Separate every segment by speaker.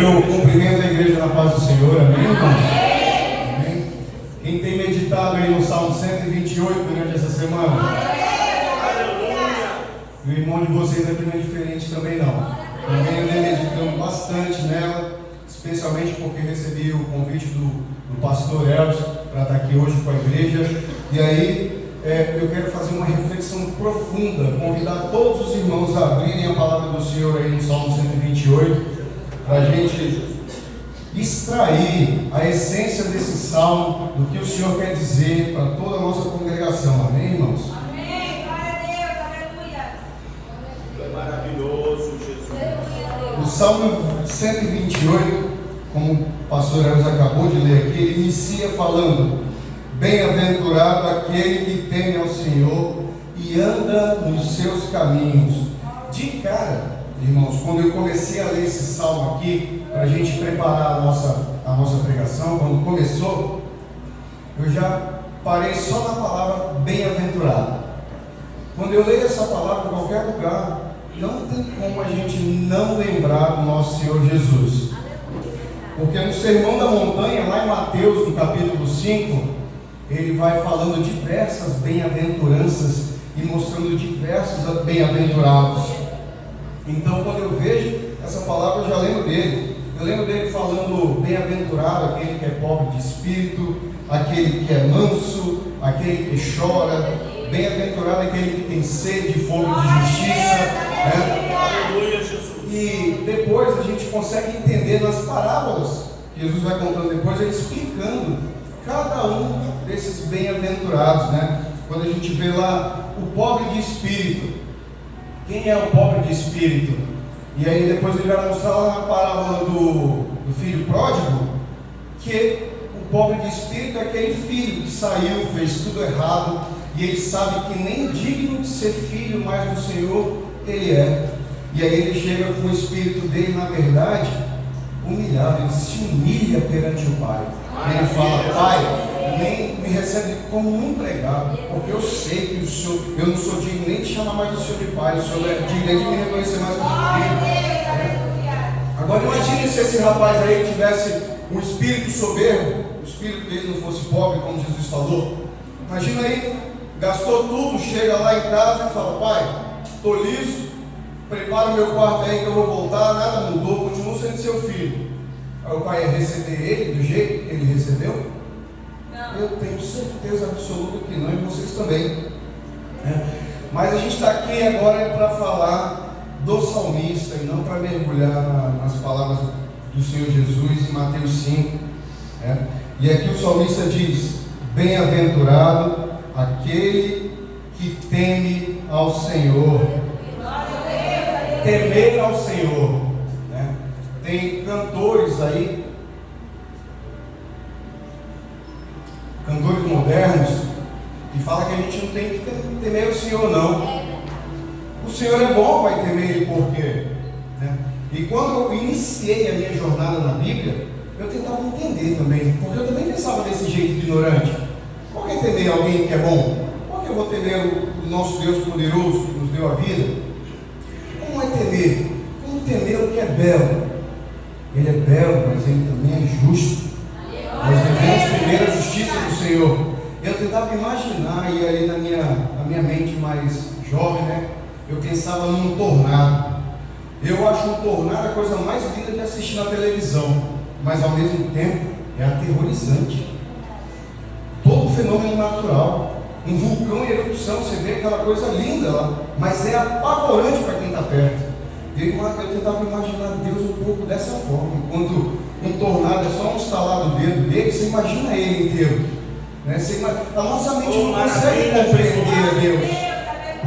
Speaker 1: Eu cumprimento a igreja na paz do Senhor, amém, irmãos? Amém. Quem tem meditado aí no Salmo 128 durante essa semana? E o irmão de vocês aqui não é diferente também não. Também andei meditando bastante nela, especialmente porque recebi o convite do pastor Elvis para estar aqui hoje com a igreja. E aí eu quero fazer uma reflexão profunda, convidar todos os irmãos a abrirem a palavra do Senhor aí no Salmo 128, para a gente extrair a essência desse salmo, do que o Senhor quer dizer para toda a nossa congregação, amém, irmãos?
Speaker 2: Amém, glória a Deus, aleluia.
Speaker 3: É maravilhoso, Jesus.
Speaker 1: O Salmo 128, como o pastor Elvis acabou de ler aqui, ele inicia falando: bem-aventurado aquele que teme ao Senhor e anda nos seus caminhos. De cara, irmãos, quando eu comecei a ler esse salmo aqui, para a gente preparar a nossa pregação, quando começou, eu já parei só na palavra bem-aventurado. Quando eu leio essa palavra em qualquer lugar, não tem como a gente não lembrar do nosso Senhor Jesus. Porque no Sermão da Montanha, lá em Mateus, no capítulo 5, ele vai falando diversas bem-aventuranças e mostrando diversos bem-aventurados. Então, quando eu vejo essa palavra, eu já lembro dele. Eu lembro dele falando: bem-aventurado aquele que é pobre de espírito, aquele que é manso, aquele que chora, bem-aventurado aquele que tem sede e fome de justiça, né?
Speaker 3: Aleluia, Jesus.
Speaker 1: E depois a gente consegue entender nas parábolas que Jesus vai contando depois, ele explicando cada um desses bem-aventurados, né? Quando a gente vê lá o pobre de espírito, quem é o pobre de espírito? E aí depois ele vai mostrar lá na parábola do filho pródigo, que o pobre de espírito é aquele filho que saiu, fez tudo errado, e ele sabe que nem digno de ser filho mais do Senhor ele é. E aí ele chega com o espírito dele, na verdade, humilhado, ele se humilha perante o Pai. Ele fala: Pai, nem me recebe como um empregado, porque eu sei que o Senhor, eu não sou digno nem de chamar mais o Senhor de Pai, o Senhor é digno de me reconhecer mais como filho. Agora imagine se esse rapaz aí tivesse um espírito soberbo, o espírito dele não fosse pobre, como Jesus falou. Imagina aí, gastou tudo, chega lá em casa e fala: Pai, estou liso, prepara o meu quarto aí que eu vou voltar, nada mudou, continuo sendo seu filho. Aí o pai ia receber ele do jeito que ele recebeu? Não. Eu tenho certeza absoluta que não, e vocês também, né? Mas a gente está aqui agora para falar do salmista e não para mergulhar nas palavras do Senhor Jesus em Mateus 5, né? E aqui o salmista diz: bem-aventurado aquele que teme ao Senhor. Temer ao Senhor, né? Tem cantores aí, cantores modernos, que falam que a gente não tem que temer o Senhor, não. O Senhor é bom, vai temer Ele por quê? Né? E quando eu iniciei a minha jornada na Bíblia, eu tentava entender também, porque eu também pensava desse jeito ignorante. Por que temer alguém que é bom? Por que eu vou temer o nosso Deus poderoso que nos deu a vida? Como é temer? Como temer o que é belo? Ele é belo, mas ele também é justo. Nós devemos temer a justiça do Senhor. Eu tentava imaginar, e ali na minha mente mais jovem, né? Eu pensava num tornado. Eu acho um tornado a coisa mais linda de assistir na televisão, mas ao mesmo tempo é aterrorizante. Todo fenômeno natural, um vulcão em erupção, você vê aquela coisa linda lá, mas é apavorante para quem está perto. Eu tentava imaginar Deus um pouco dessa forma. Enquanto um tornado é só um estalar do dedo dele, você imagina ele inteiro, né? A nossa mente não consegue compreender a Deus,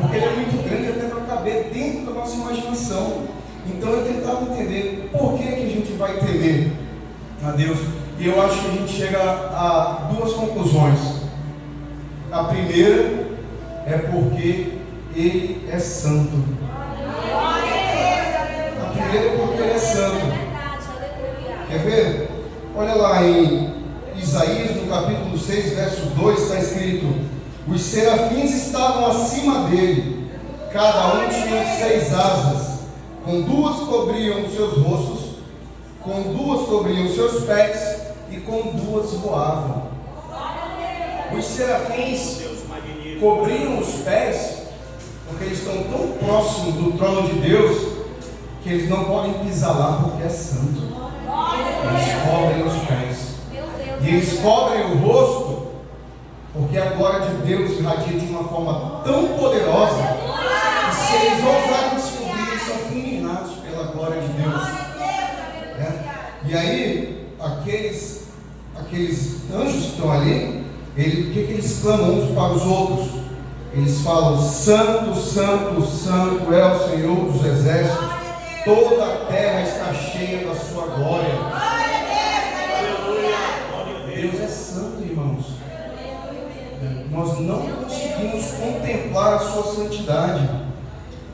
Speaker 1: porque ele é muito grande até para caber dentro da nossa imaginação. Então eu tentava entender por que a gente vai temer a Deus. E eu acho que a gente chega a duas conclusões. A primeira é porque Ele é santo. A primeira é porque Ele é santo. Quer ver? Olha lá em Isaías, no capítulo 6, verso 2, está escrito: os serafins estavam acima dele, cada um tinha 6 asas, com 2 cobriam os seus rostos, com 2 cobriam seus pés e com 2 voavam. Os serafins
Speaker 3: Deus magnífico.
Speaker 1: cobriam os pés porque eles estão tão próximos do trono de Deus que eles não podem pisar lá porque é santo. Eles cobrem os pés. E eles cobrem o rosto porque a glória de Deus irradia de uma forma tão poderosa que se eles ousarem descobrir, eles são fulminados pela glória de Deus. E aí, aqueles anjos que estão ali, o que eles clamam uns para os outros? Eles falam: Santo, Santo, Santo é o Senhor dos exércitos, toda a terra está cheia da sua glória. Deus é santo, irmãos. Nós não conseguimos contemplar a sua santidade.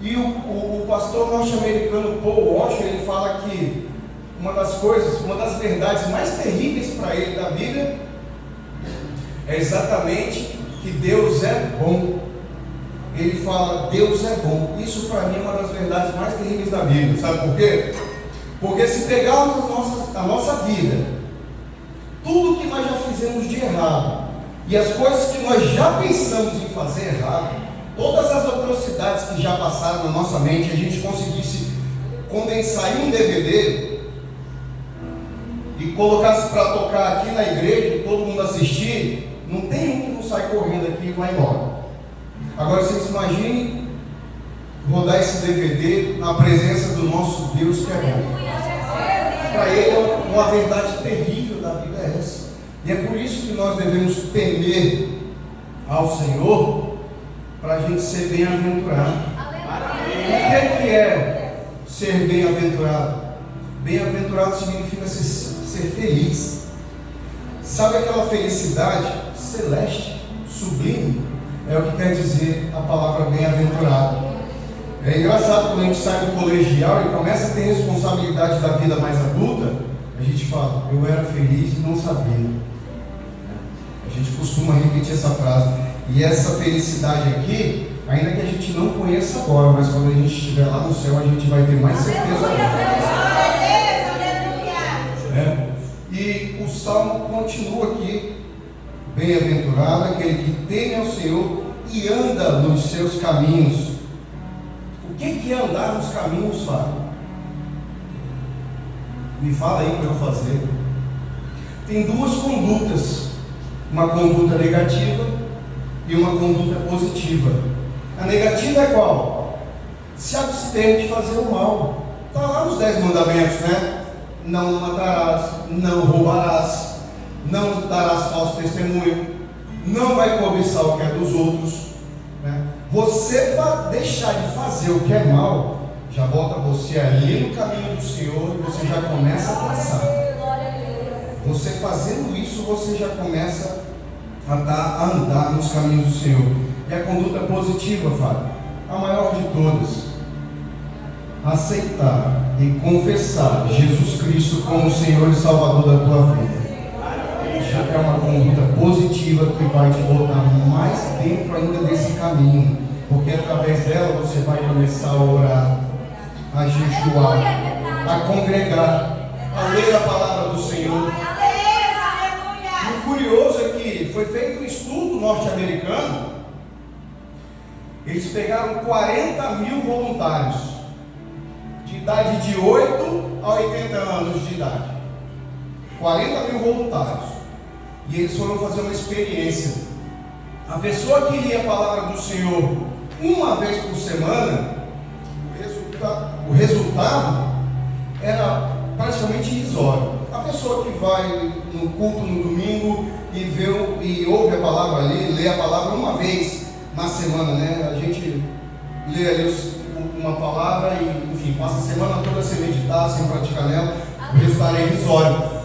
Speaker 1: E o pastor norte-americano Paul Washer, ele fala que uma das verdades mais terríveis para ele da Bíblia é exatamente que Deus é bom. Ele fala: Deus é bom. Isso para mim é uma das verdades mais terríveis da Bíblia. Sabe por quê? Porque se pegarmos a nossa vida, tudo que nós já fizemos de errado e as coisas que nós já pensamos em fazer errado, todas as atrocidades que já passaram na nossa mente, a gente conseguisse condensar em um DVD e colocasse para tocar aqui na igreja e todo mundo assistir, não tem um que não sai correndo aqui e vai embora. Agora vocês imaginem rodar esse DVD na presença do nosso Deus que é bom. Para ele, uma verdade terrível da Bíblia é essa. E é por isso que nós devemos temer ao Senhor, para a gente ser bem-aventurado. O que é ser bem-aventurado? Bem-aventurado significa ser feliz. Sabe aquela felicidade celeste, sublime? É o que quer dizer a palavra bem-aventurado. É engraçado quando a gente sai do colegial e começa a ter responsabilidade da vida mais adulta, a gente fala: eu era feliz e não sabia. A gente costuma repetir essa frase. E essa felicidade aqui, ainda que a gente não conheça agora, mas quando a gente estiver lá no céu, a gente vai ter mais certeza dela. E o salmo continua aqui: bem-aventurado aquele que teme ao Senhor e anda nos seus caminhos. O que é andar nos caminhos, Fábio? Me fala aí para eu fazer. Tem 2 condutas: uma conduta negativa e uma conduta positiva. A negativa é qual? Se abster de fazer o mal. Está lá nos 10 mandamentos, né? Não matarás, não roubarás, não darás falso testemunho, não vai cobiçar o que é dos outros, né? Você vai deixar de fazer o que é mal, já bota você ali no caminho do Senhor e você já começa a passar. Você fazendo isso, você já começa a andar nos caminhos do Senhor. E a conduta positiva, Fábio, a maior de todas: aceitar e confessar Jesus Cristo como Senhor e Salvador da tua vida. Já é uma conduta positiva que vai te botar mais dentro ainda desse caminho, porque através dela você vai começar a orar, a jejuar, a congregar, a ler a palavra do Senhor. E o curioso é que foi feito um estudo norte-americano. Eles pegaram 40 mil voluntários de idade de 8 a 80 anos de idade. 40 mil voluntários. E eles foram fazer uma experiência. A pessoa que lia a palavra do Senhor uma vez por semana, o resultado era praticamente irrisório. A pessoa que vai no culto no domingo e ouve a palavra ali, lê a palavra uma vez na semana, né? A gente lê ali uma palavra e, enfim, passa a semana toda sem meditar, sem praticar nela, o resultado é irrisório.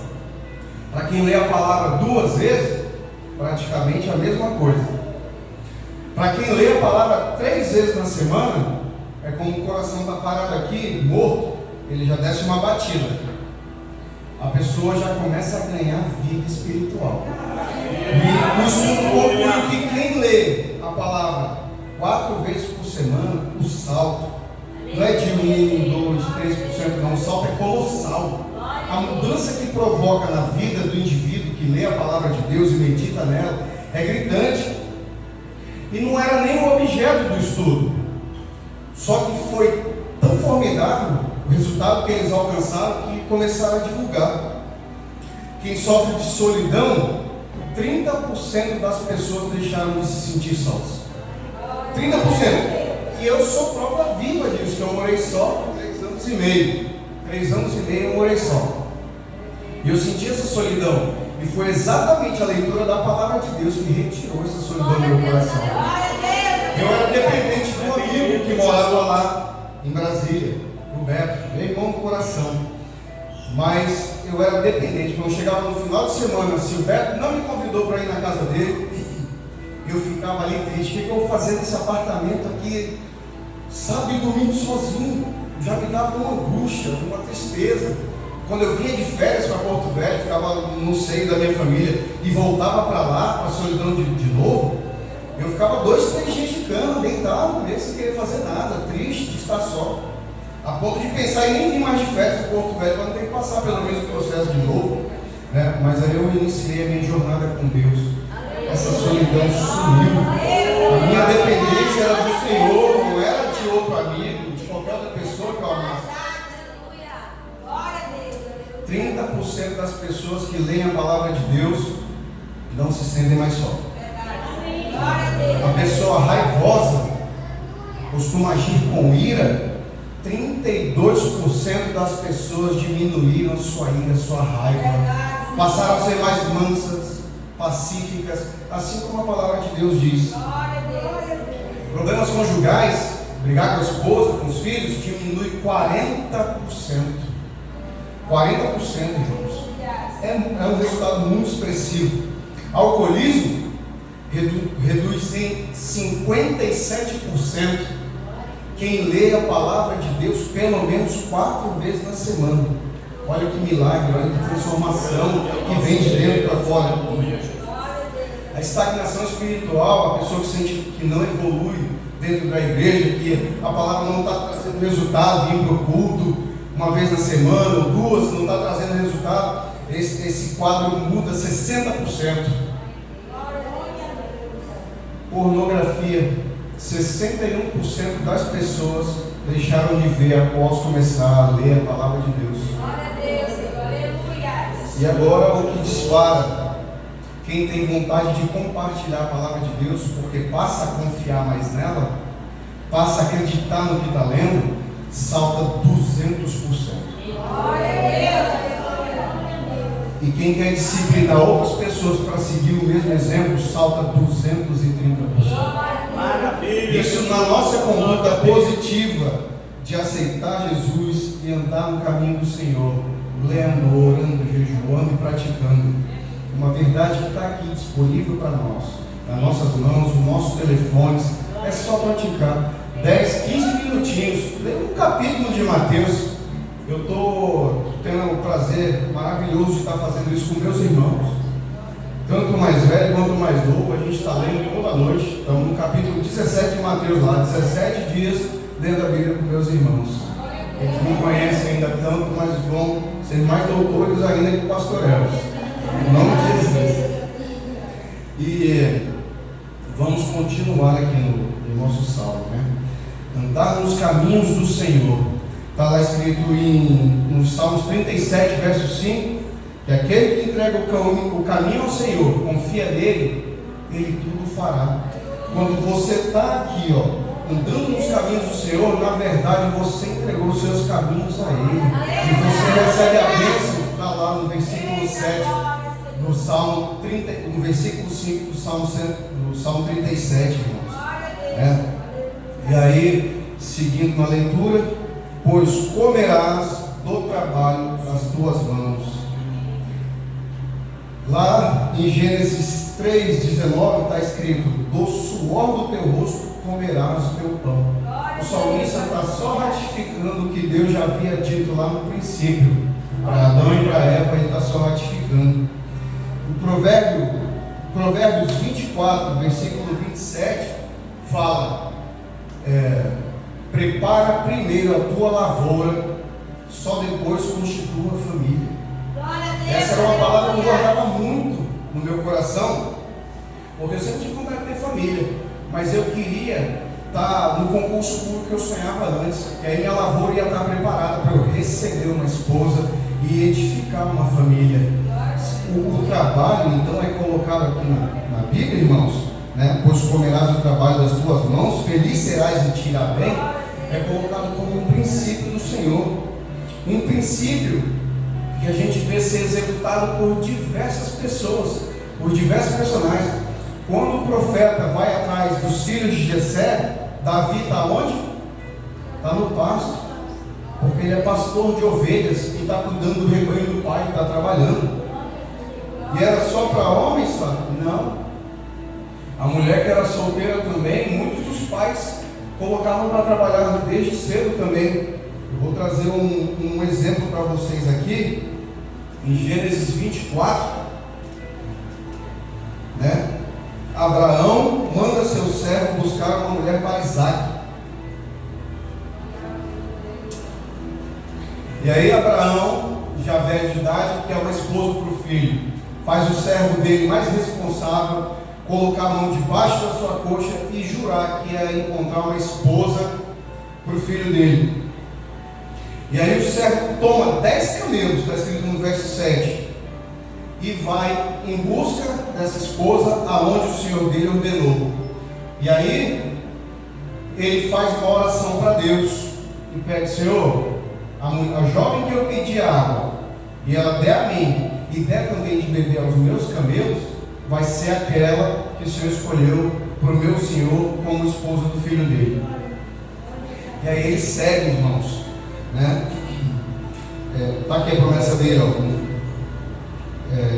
Speaker 1: Para quem lê a palavra 2 vezes, praticamente a mesma coisa. Para quem lê a palavra 3 vezes na semana, é como o coração está parado aqui, morto, ele já desce uma batida. A pessoa já começa a ganhar vida espiritual. E o estudo conclui que quem lê a palavra 4 vezes por semana, o salto não é de 1, 2, 3%, não, o salto é colossal. A mudança que provoca na vida do indivíduo que lê a palavra de Deus e medita nela é gritante. E não era nem o objeto do estudo. Só que foi tão formidável o resultado que eles alcançaram que começaram a divulgar. Quem sofre de solidão, 30% das pessoas deixaram de se sentir sós. 30%. E eu sou prova viva disso, que eu morei só por 3 anos e meio. 3 anos e meio eu morei só. E eu senti essa solidão. E foi exatamente a leitura da palavra de Deus que retirou essa solidão do meu coração. Eu era dependente de um amigo que morava lá em Brasília, o Beto, meu irmão do coração. Mas eu era dependente. Quando eu chegava no final de semana, se o Beto não me convidou para ir na casa dele, eu ficava ali triste. O que eu vou fazer nesse apartamento aqui, sábado e domingo sozinho? Já me dava uma angústia, uma tristeza. Quando eu vinha de férias para Porto Velho, ficava no seio da minha família e voltava para lá, para a solidão de novo, eu ficava 2, 3 dias de cama, deitado mesmo, sem querer fazer nada, triste de estar só. A ponto de pensar em nem vir mais de férias para Porto Velho, para não ter que passar pelo mesmo processo de novo. Né? Mas aí eu iniciei a minha jornada com Deus. Essa solidão sumiu. A minha dependência era do Senhor, não era de outro amigo, de qualquer outra pessoa que eu amasse. 30% das pessoas que leem a palavra de Deus não se sentem mais só. A pessoa raivosa costuma agir com ira. 32% das pessoas diminuíram sua ira, sua raiva, passaram a ser mais mansas, pacíficas, assim como a palavra de Deus diz. Problemas conjugais, brigar com a esposa, com os filhos, diminui 40%. 40%, irmãos. É um resultado muito expressivo. Alcoolismo reduz em 57% quem lê a palavra de Deus pelo menos 4 vezes na semana. Olha que milagre, olha que transformação que vem de dentro para fora. A estagnação espiritual, a pessoa que sente que não evolui dentro da igreja, que a palavra não está trazendo resultado, ir para o culto uma vez na semana, ou 2, não está trazendo resultado, esse quadro muda 60%. Pornografia, 61% das pessoas deixaram de ver após começar a ler a palavra de Deus. E agora o que dispara, quem tem vontade de compartilhar a palavra de Deus, porque passa a confiar mais nela, passa a acreditar no que está lendo, salta 200%. E quem quer disciplinar outras pessoas para seguir o mesmo exemplo, salta 230%.
Speaker 3: Maravilha.
Speaker 1: Isso na nossa conduta positiva de aceitar Jesus e andar no caminho do Senhor, lendo, orando, jejuando e praticando. Uma verdade que está aqui disponível para nós, nas nossas mãos, nos nossos telefones. É só praticar 10, 15 minutinhos. Lê um capítulo de Mateus. Eu estou tendo o prazer maravilhoso de estar fazendo isso com meus irmãos, tanto o mais velho quanto o mais novo. A gente está lendo toda noite. Estamos no capítulo 17 de Mateus lá, 17 dias dentro da Bíblia com meus irmãos. Eles não conhecem ainda tanto, mas vão ser mais doutores ainda que pastorelos. Em nome de Jesus. E vamos continuar aqui no nosso salmo, né? Andar nos caminhos do Senhor. Está lá escrito nos Salmos 37, verso 5, que aquele que entrega o caminho ao Senhor, confia nele, ele tudo fará. Quando você está aqui, andando nos caminhos do Senhor, na verdade você entregou os seus caminhos a Ele. E você recebe a bênção, está lá no versículo 7, no Salmo 30, no versículo 5 do Salmo 37, irmãos. E aí, seguindo na leitura, pois comerás do trabalho das tuas mãos. Lá em Gênesis 3,19 está escrito: do suor do teu rosto comerás o teu pão. O salmista está só ratificando o que Deus já havia dito lá no princípio, para Adão e para Eva. Ele está só ratificando. O Provérbios 24, versículo 27, fala: prepara primeiro a tua lavoura, só depois constitua a família. Essa era uma palavra que eu guardava muito no meu coração, porque eu sempre tive vontade de ter família, mas eu queria estar no concurso público que eu sonhava antes, que aí minha lavoura ia estar preparada para eu receber uma esposa e edificar uma família. O trabalho, então, é colocado aqui na Bíblia, irmãos, né? Pois comerás o trabalho das tuas mãos, feliz serás e te irá bem, é colocado como um princípio do Senhor, um princípio que a gente vê ser executado por diversas pessoas, por diversos personagens. Quando o profeta vai atrás dos filhos de Jessé, Davi está onde? Está no pasto, porque ele é pastor de ovelhas e está cuidando do rebanho do pai, está trabalhando. E era só para homens, sabe? Não. A mulher que era solteira também, muitos dos pais colocavam para trabalhar desde cedo também. Eu vou trazer um exemplo para vocês aqui, em Gênesis 24, né? Abraão manda seu servo buscar uma mulher para Isaac. E aí Abraão, já velho de idade, quer uma esposa para o filho. Faz o servo dele mais responsável, colocar a mão debaixo da sua coxa e jurar que ia encontrar uma esposa para o filho dele. E aí o servo toma 10 camelos, está escrito no verso 7, e vai em busca dessa esposa aonde o Senhor dele ordenou. E aí ele faz uma oração para Deus e pede: Senhor, a jovem que eu pedi água e ela der a mim e der também de beber aos meus camelos, vai ser aquela que o Senhor escolheu para o meu Senhor como esposa do filho dele. E aí ele segue, irmãos, né? Está aqui a promessa dele,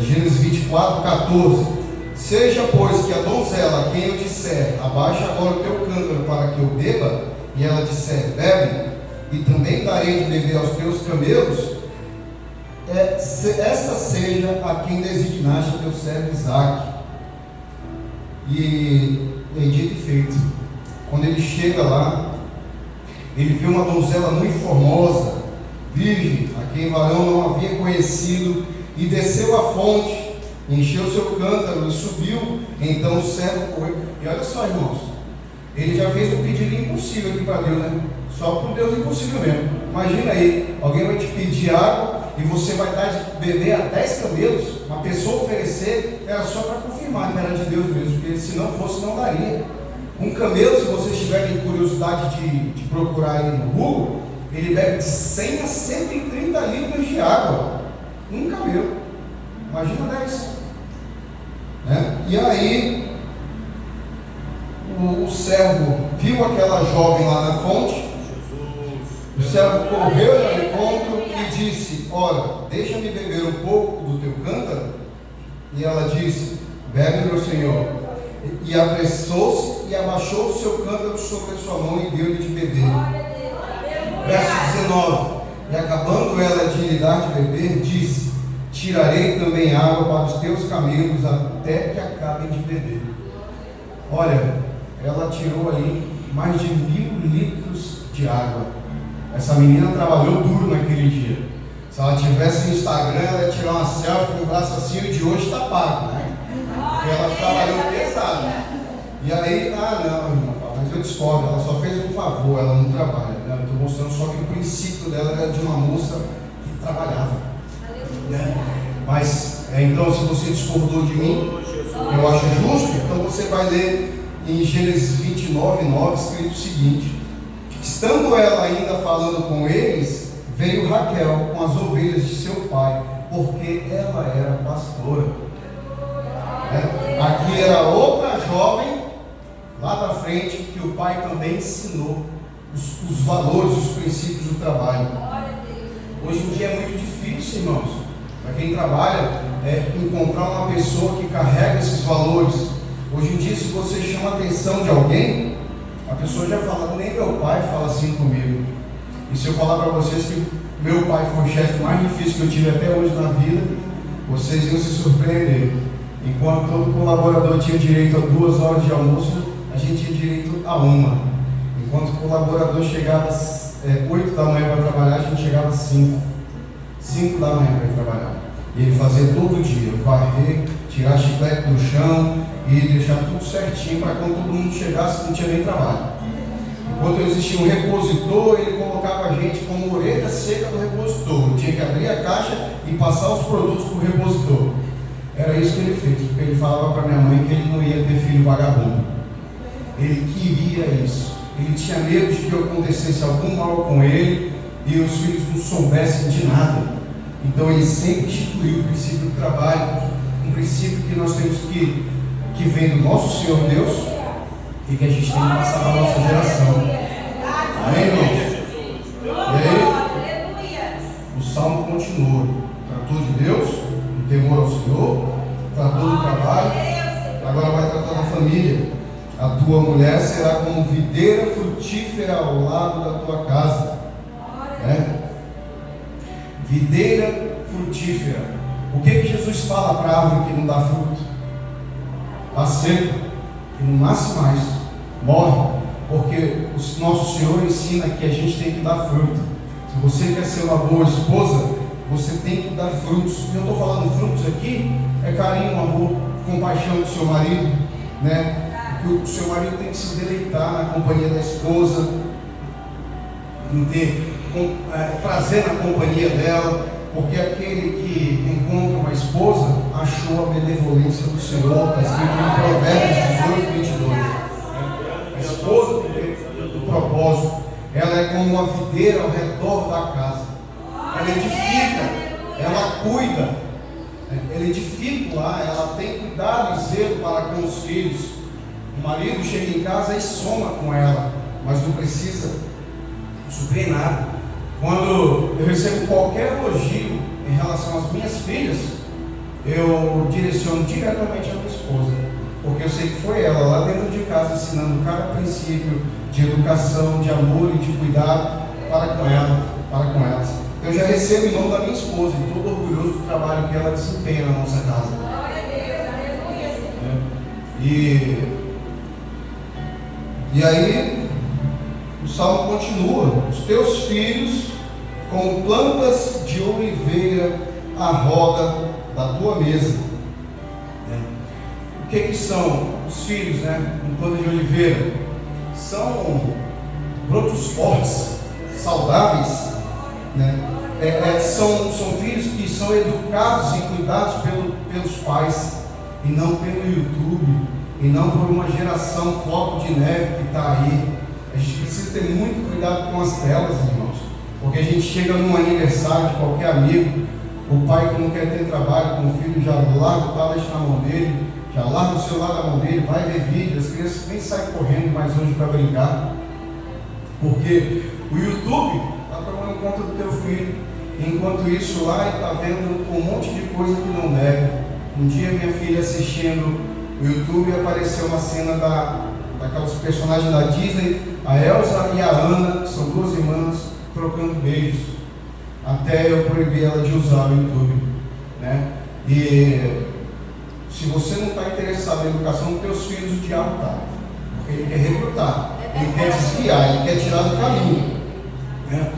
Speaker 1: Gênesis 24, 14. Seja, pois, que a donzela a quem eu disser, abaixa agora o teu cântaro para que eu beba, e ela disser, bebe, e também darei de beber aos teus camelos, esta seja a quem designaste teu servo Isaque. E dito e feito. Quando ele chega lá, ele vê uma donzela muito formosa, virgem, a quem varão não havia conhecido, e desceu à fonte, encheu seu cântaro e subiu. Então o servo foi. E olha só, irmãos, ele já fez um pedido impossível aqui para Deus, né? Só para Deus impossível mesmo. Imagina aí, alguém vai te pedir água e você vai dar de beber a 10 camelos. Uma pessoa oferecer, era só para confirmar que era de Deus mesmo, porque se não fosse, não daria. Um camelo, se vocês tiverem curiosidade de procurar aí no Google, ele bebe de 100 a 130 litros de água. Um camelo. Imagina 10. Né? E aí, o servo viu aquela jovem lá na fonte. O servo correu ao encontro e disse: ora, deixa-me beber um pouco do teu cântaro. E ela disse: bebe, meu senhor. E apressou-se e abaixou o seu cântaro sobre a sua mão e deu-lhe de beber. Verso 19. E acabando ela de lhe dar de beber, disse: tirarei também água para os teus camelos até que acabem de beber. Olha, ela tirou ali mais de 1.000 litros de água. Essa menina trabalhou duro naquele dia. Se ela tivesse no Instagram, ela ia tirar uma selfie com o braço assim, e de hoje está pago, né? Porque ela trabalhou pesado. E aí, não, irmão, mas eu discordo, ela só fez um favor, ela não trabalha, né? Estou mostrando só que o princípio dela era de uma moça que trabalhava, né? Mas, então, se você discordou de mim, eu acho justo, então você vai ler em Gênesis 29, 9, escrito o seguinte: estando ela ainda falando com eles, veio Raquel com as ovelhas de seu pai, porque ela era pastora. Aqui era outra jovem, lá da frente, que o pai também ensinou os valores, os princípios do trabalho. Hoje em dia é muito difícil, irmãos, para quem trabalha, encontrar uma pessoa que carrega esses valores. Hoje em dia, se você chama a atenção de alguém, a pessoa já fala: nem meu pai fala assim comigo. E se eu falar para vocês que meu pai foi o chefe mais difícil que eu tive até hoje na vida, vocês iam se surpreender. Enquanto todo colaborador tinha direito a 2 horas de almoço, a gente tinha direito a 1. Enquanto o colaborador chegava 8 da manhã para trabalhar, a gente chegava 5 da manhã para trabalhar. E ele fazia todo dia, varrer, tirar chiclete do chão e deixar tudo certinho para quando todo mundo chegasse não tinha nem trabalho. Enquanto existia um repositor, ele colocava a gente como orelha seca do repositor. Tinha que abrir a caixa e passar os produtos para o repositor. Era isso que ele fez, porque ele falava para minha mãe que ele não ia ter filho vagabundo. Ele queria isso. Ele tinha medo de que acontecesse algum mal com ele e os filhos não soubessem de nada. Então ele sempre instituiu o princípio do trabalho, um princípio que nós temos que vem do nosso Senhor Deus e que a gente tem que passar para a nossa geração. Amém, irmãos? E aí, o salmo continua. Tratou de Deus, o temor ao Senhor, tratou do trabalho, agora vai tratar da família. A tua mulher será como videira frutífera ao lado da tua casa. Videira frutífera. O que Jesus fala para a árvore que não dá fruto? Está seca, que não nasce mais, morre, porque o nosso Senhor ensina que a gente tem que dar fruto. Se você quer ser uma boa esposa, você tem que dar frutos. E eu estou falando frutos aqui, é carinho, amor, compaixão do seu marido, né? Que o seu marido tem que se deleitar na companhia da esposa, em ter prazer na companhia dela, porque aquele que encontra uma esposa achou a benevolência do Senhor, está escrito em Provérbios 18:22. A esposa tem um propósito, ela é como uma videira ao redor da casa, ela edifica, ela cuida, ela edifica lá, ela tem cuidado e zelo para com os filhos. O marido chega em casa e soma com ela, mas não precisa suprir nada. Quando eu recebo qualquer elogio em relação às minhas filhas, eu direciono diretamente à minha esposa, porque eu sei que foi ela lá dentro de casa ensinando cada princípio de educação, de amor e de cuidado para com elas. Eu já recebo em nome da minha esposa e estou orgulhoso do trabalho que ela desempenha na nossa casa. E aí o salmo continua: os teus filhos como plantas de oliveira à roda da tua mesa. O que são os filhos, né? Uma planta de oliveira são brotos fortes, saudáveis, né? São filhos que são educados e cuidados pelos pais e não pelo YouTube e não por uma geração floco de neve que está aí. A gente precisa ter muito cuidado com as telas, irmãos, porque a gente chega num aniversário de qualquer amigo, o pai que não quer ter trabalho com o filho já larga o tablet na mão dele, já larga o celular na mão dele, vai ver vídeo, as crianças nem saem correndo mais hoje para brincar, porque o YouTube está tomando conta do teu filho, enquanto isso lá ele está vendo um monte de coisa que não deve. Um dia minha filha assistindo o YouTube apareceu uma cena daquelas personagens da Disney, a Elsa e a Anna, que são duas irmãs, trocando beijos, até eu proibir ela de usar o YouTube, né? E se você não está interessado em educação dos teus filhos, o diabo está, porque ele quer recrutar, ele quer desviar, ele quer tirar do caminho, né?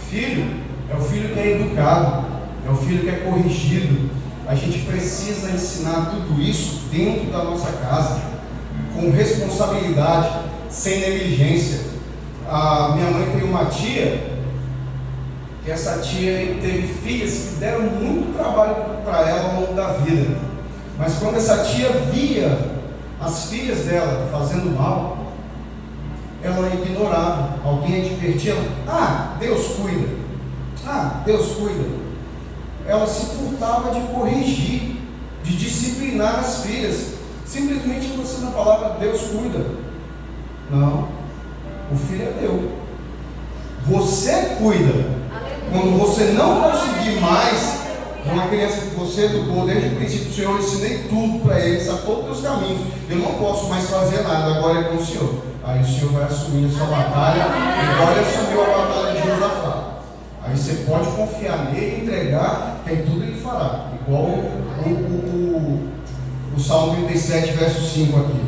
Speaker 1: Filho é o filho que é educado, é o filho que é corrigido. A gente precisa ensinar tudo isso dentro da nossa casa, com responsabilidade, sem negligência. A minha mãe tem uma tia, que essa tia teve filhas que deram muito trabalho para ela ao longo da vida, mas quando essa tia via as filhas dela fazendo mal, ela ignorava. Alguém advertia ela: Deus cuida, Deus cuida. Ela se furtava de corrigir, de disciplinar as filhas, simplesmente você na palavra Deus cuida. Não, o filho é teu, você cuida. Quando você não conseguir mais, uma criança que você educou desde o princípio, o Senhor, eu ensinei tudo para ele, sabe todos os teus caminhos, eu não posso mais fazer nada, agora é com o Senhor. Aí o Senhor vai assumir a sua batalha, igual ele assumiu a batalha de Josafá. Aí você pode confiar nele e entregar, que em tudo ele fará. Igual o Salmo 37, verso 5 aqui.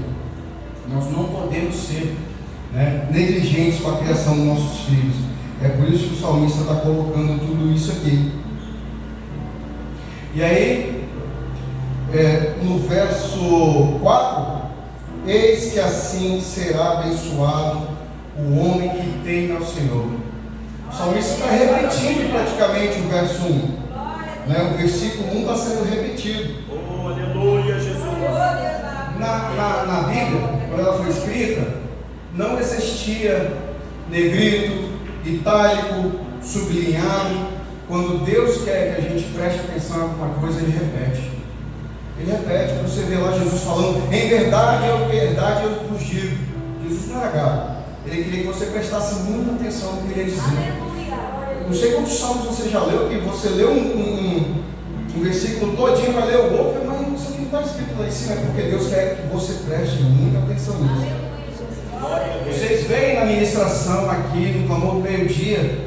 Speaker 1: Nós não podemos ser, né, negligentes com a criação dos nossos filhos. É por isso que o salmista está colocando tudo isso aqui. E aí, no verso 4, eis que assim será abençoado o homem que teme ao Senhor. O salmista está repetindo praticamente o verso 1. O versículo 1 está sendo repetido.
Speaker 3: Oh, aleluia, Jesus.
Speaker 1: Na Bíblia, quando ela foi escrita, não existia negrito, itálico, sublinhado. Quando Deus quer que a gente preste atenção em alguma coisa, Ele repete. Ele repete. Você vê lá Jesus falando: em verdade eu vos digo. Jesus não era gago. Ele queria que você prestasse muita atenção no que ele ia dizer. Não sei quantos salmos você já leu, que você leu um versículo todinho, vai ler o outro, mas isso aqui não está escrito lá em cima, é porque Deus quer que você preste muita atenção nisso. Vocês veem na ministração aqui, no clamor do meio-dia,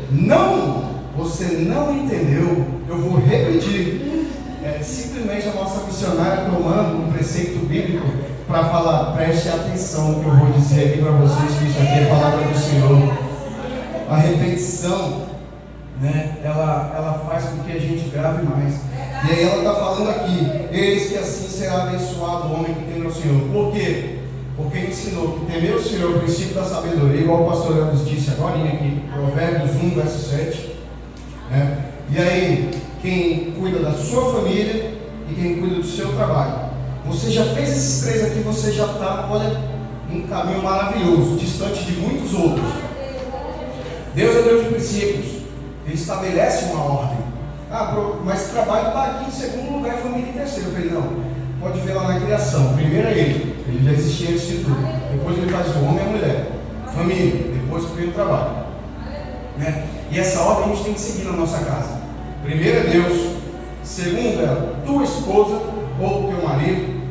Speaker 1: você não entendeu, eu vou repetir. Simplesmente a nossa missionária tomando um preceito bíblico para falar: preste atenção no que eu vou dizer aqui para vocês, que isso aqui é a palavra do Senhor. A repetição, ela faz com que a gente grave mais. E aí ela está falando aqui: eis que assim será abençoado o homem que teme ao Senhor. Por quê? Porque ensinou que temer o Senhor é o princípio da sabedoria, igual o pastor Elvis disse agora aqui, Provérbios 1, verso 7. E aí, quem cuida da sua família e quem cuida do seu trabalho. Você já fez esses três aqui, você já está, num caminho maravilhoso, distante de muitos outros. Deus é Deus de princípios. Ele estabelece uma ordem. Mas trabalho está aqui em segundo lugar, família em terceiro. Eu falei: não, pode ver lá na criação. Primeiro é ele já existia antes de tudo. Depois ele faz o homem e a mulher, família, depois vem o trabalho. E essa ordem a gente tem que seguir na nossa casa. Primeiro é Deus, segundo é tua esposa ou teu marido,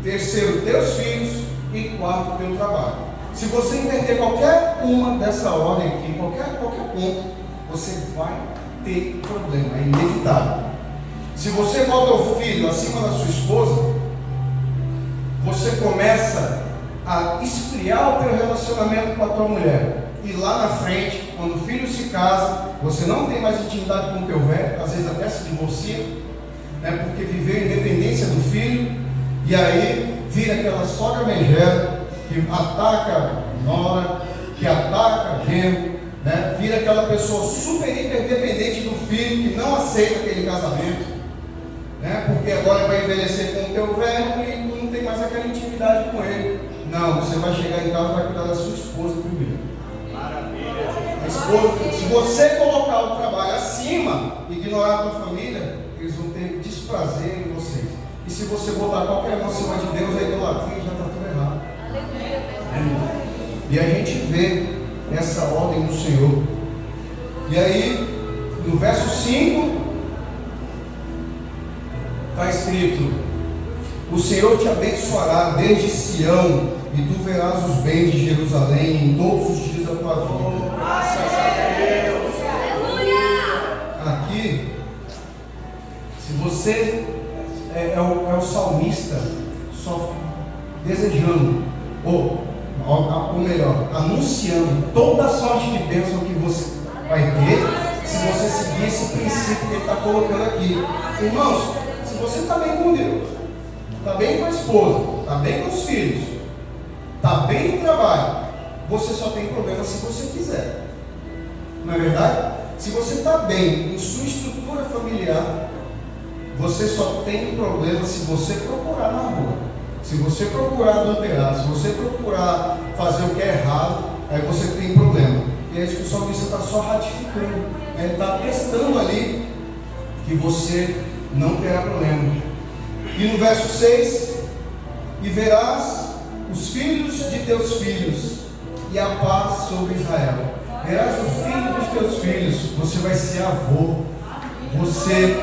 Speaker 1: terceiro teus filhos e quarto teu trabalho. Se você inverter qualquer uma dessa ordem aqui, qualquer ponto, você vai ter problema, é inevitável. Se você bota o filho acima da sua esposa, você começa a esfriar o teu relacionamento com a tua mulher. E lá na frente, quando o filho se casa, você não tem mais intimidade com o teu velho, às vezes até se divorcia, porque viveu a independência do filho, e aí vira aquela sogra megera que ataca a nora, que ataca genro, vira aquela pessoa super hiper dependente do filho, que não aceita aquele casamento, porque agora vai envelhecer com o teu velho e tu não tem mais aquela intimidade com ele. Não, você vai chegar em casa e vai cuidar da sua esposa primeiro. A esposa, se você colocar o trabalho acima, ignorar a tua família, eles vão ter desprazer em vocês. E se você botar qualquer um acima de Deus, a idolatria já está tudo errado. E a gente vê essa ordem do Senhor. E aí, no verso 5, está escrito: o Senhor te abençoará desde Sião, e tu verás os bens de Jerusalém em todos os dias da tua vida.
Speaker 3: Graças a Deus.
Speaker 1: Aqui, se você é o salmista só desejando, ou melhor, anunciando toda a sorte de bênção que você vai ter, se você seguir esse princípio que ele está colocando aqui. Irmãos, se você está bem com Deus, está bem com a esposa, está bem com os filhos, está bem no trabalho, você só tem problema se você quiser. Não é verdade? Se você está bem em sua estrutura familiar, você só tem problema se você procurar na rua. Se você procurar adulterar, se você procurar fazer o que é errado, aí você tem problema. E é isso que o salmista está só ratificando. Ele está testando ali que você não terá problema. E no verso 6, e verás os filhos de teus filhos, e a paz sobre Israel. Verás o filho dos teus filhos, você vai ser avô. Você,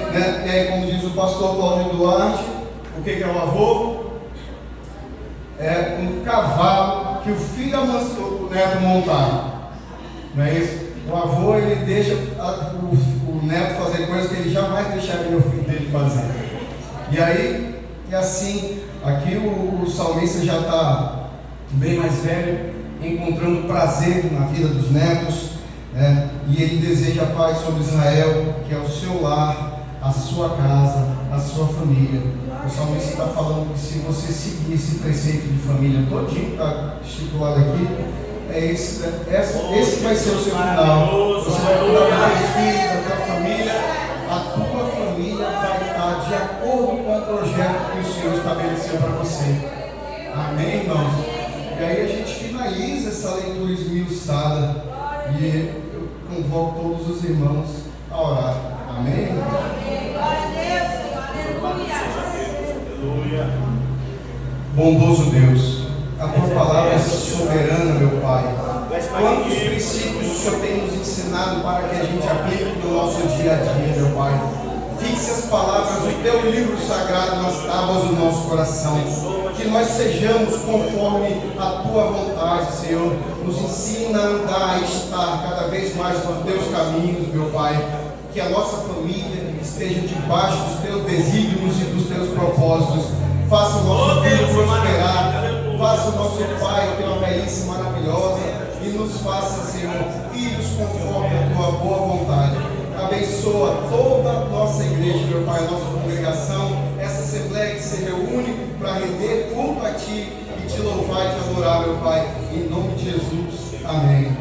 Speaker 1: e aí, como diz o pastor Cláudio Duarte, o que é o avô? É um cavalo que o filho amansou o neto montar. Não é isso? O avô, ele deixa o neto fazer coisas que ele jamais deixaria o filho dele fazer. E aí, e assim, aqui o salmista já está bem mais velho, encontrando prazer na vida dos netos, e ele deseja a paz sobre Israel, que é o seu lar, a sua casa, a sua família. O salmista está falando que se você seguir esse preceito de família todinho, está estipulado aqui, esse vai ser o seu final. Você vai cuidar dos teus filhos, da tua família, a tua família vai estar de acordo com o projeto que o Senhor estabeleceu para você. Amém, irmãos? E aí a gente finaliza essa leitura esmiuçada e eu convoco todos os irmãos a orar. Amém?
Speaker 2: Glória a Deus, Senhor. Aleluia.
Speaker 1: Bondoso Deus, a tua palavra é soberana, meu Pai. Quantos princípios o Senhor tem nos ensinado para que a gente aplique no nosso dia a dia, meu Pai. Fixe as palavras do teu livro sagrado nas tábuas do nosso coração. Que nós sejamos conforme a tua vontade, Senhor. Nos ensina a andar, a estar cada vez mais nos teus caminhos, meu Pai. Que a nossa família esteja debaixo dos teus desígnios e dos teus propósitos. Faça o nosso filho prosperar. Faça o nosso Pai ter uma velhice maravilhosa. E nos faça, Senhor, filhos conforme a tua boa vontade. Abençoa toda a nossa igreja, meu Pai, a nossa congregação, essa assembleia que seja o único para render culto a Ti e Te louvar e Te adorar, meu Pai, em nome de Jesus. Amém.